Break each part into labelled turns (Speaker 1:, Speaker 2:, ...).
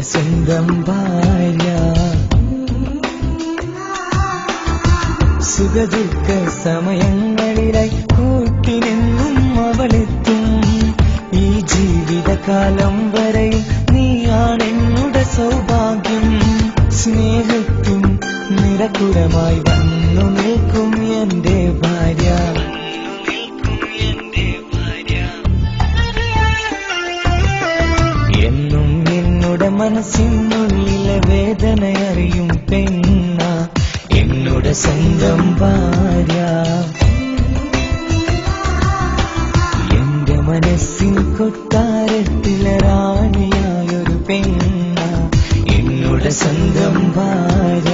Speaker 1: സ്വന്തം ഭാര്യ. സുഖദുഃഖ സമയങ്ങളിലായി കൂട്ടിനെന്നും അവളെത്തും. ഈ ജീവിതകാലം വരെയും നീയാണെന്നുടെ സൗഭാഗ്യം. സ്നേഹത്തിൻ നിറകുടമായി വന്നു നിൽക്കും എന്റെ ഭാര്യ. എന്നും എന്നുടെ മനസ്സിനുള്ളിലെ വേദനയറിയും പെണ്ണ എന്നുടെ സ്വന്തം ഭാര്യ. എന്റെ മനസ്സിൻ കൊട്ടാരത്തിലെ റാണിയായൊരു പെണ്ണ എന്നുടെ സ്വന്തം ഭാര്യ.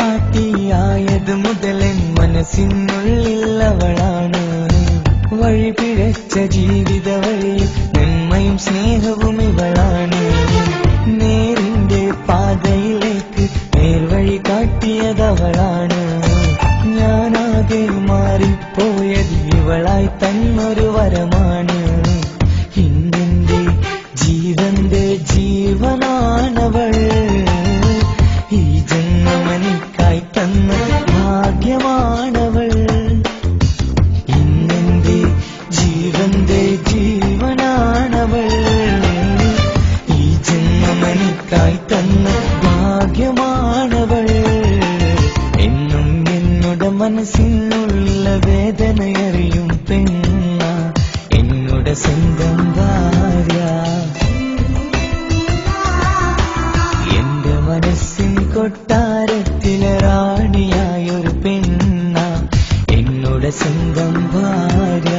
Speaker 1: മണവാട്ടിയായത് മുതലൻ മനസ്സിനുള്ളിൽ അവളാണ്. വഴി പിഴച്ച ജീവിത വഴിയിൽ നന്മയും സ്നേഹവും ഇവളാണ്. നേരിന്റെ പാതയിലേക്ക് നേർവഴി കാട്ടിയതവളാണ്. ഞാനാകെ മാറിപ്പോയത് ഇവളായി തന്നൊരു വരമാണ്. ഇന്നെന്റെ ജീവന്റെ ജീവനാണവൾ. ഈ ജന്മമെനിക്കായി തന്ന ഭാഗ്യമാണവൾ. ഇന്നെന്റെ ജീവന്റെ ജീവനാണവൾ. ഈ ജന്മമെനിക്കായി തന്ന ഭാഗ്യമാണവൾ. എന്നും എന്നുടെ മനസ്സിനുള്ള വേദനയറിയും പെണ്ണ എന്നുടെ സ്വന്തം ഭാര്യ. എന്റെ മനസ്സിൻ കൊട്ടാരത്തിലെ റാണിയായൊരു പെണ്ണ എന്നുടെ സ്വന്തം ഭാര്യ.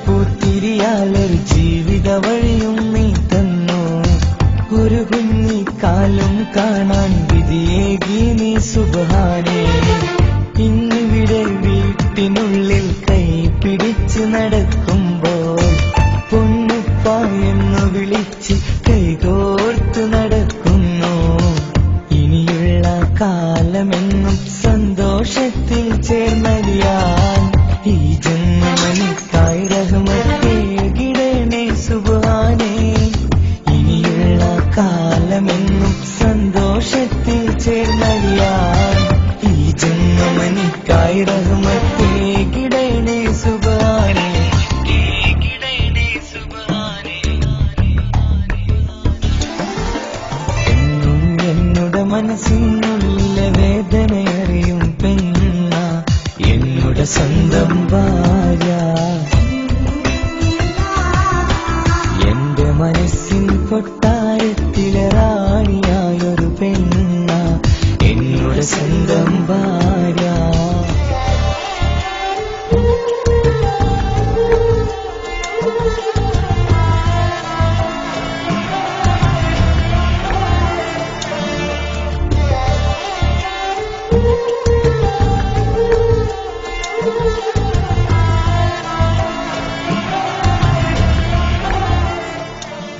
Speaker 1: സന്തോഷപ്പൂത്തിരിയാലൊരു ജീവിത വഴിയും നീ തന്നു. ഒരു കുഞ്ഞിക്കാലും കാണാൻ വിധിയേകി നീ സുബ്ഹാനേ. ഇന്നിവിടെ വീട്ടിനുള്ളിൽ കൈ പിടിച്ച് നടക്കുമ്പോൾ പൊന്നുപ്പ എന്ന് വിളിച്ച് കൈകോർത്തു നടക്കുന്നു. ഇനിയുള്ള കാലമെന്നും സന്തോഷത്തിൽ ചേർന്നറിയാൻ ഈ ജന്മമെനിക്കായി റഹ്മത്തേകിടണേ സുബ്ഹാനേ. ഇനിയുള്ള കാലമെന്നും സന്തോഷത്തിൽ ചേർന്നറിയാൻ ഈ ജന്മമെനിക്കായി റഹ്മത്തേകിടണേ സുബ്ഹാനേ. എന്നും എന്നുടെ മനസ്സിനുള്ളിലെ വേദനയറിയും പെണ്ണ എന്നുടെ സ്വന്തം ഭാര്യ. എന്റെ മനസ്സിൻ കൊട്ടാരത്തിലെ റാണിയായൊരു പെണ്ണ എന്നുടെ സ്വന്തം ഭാര്യ.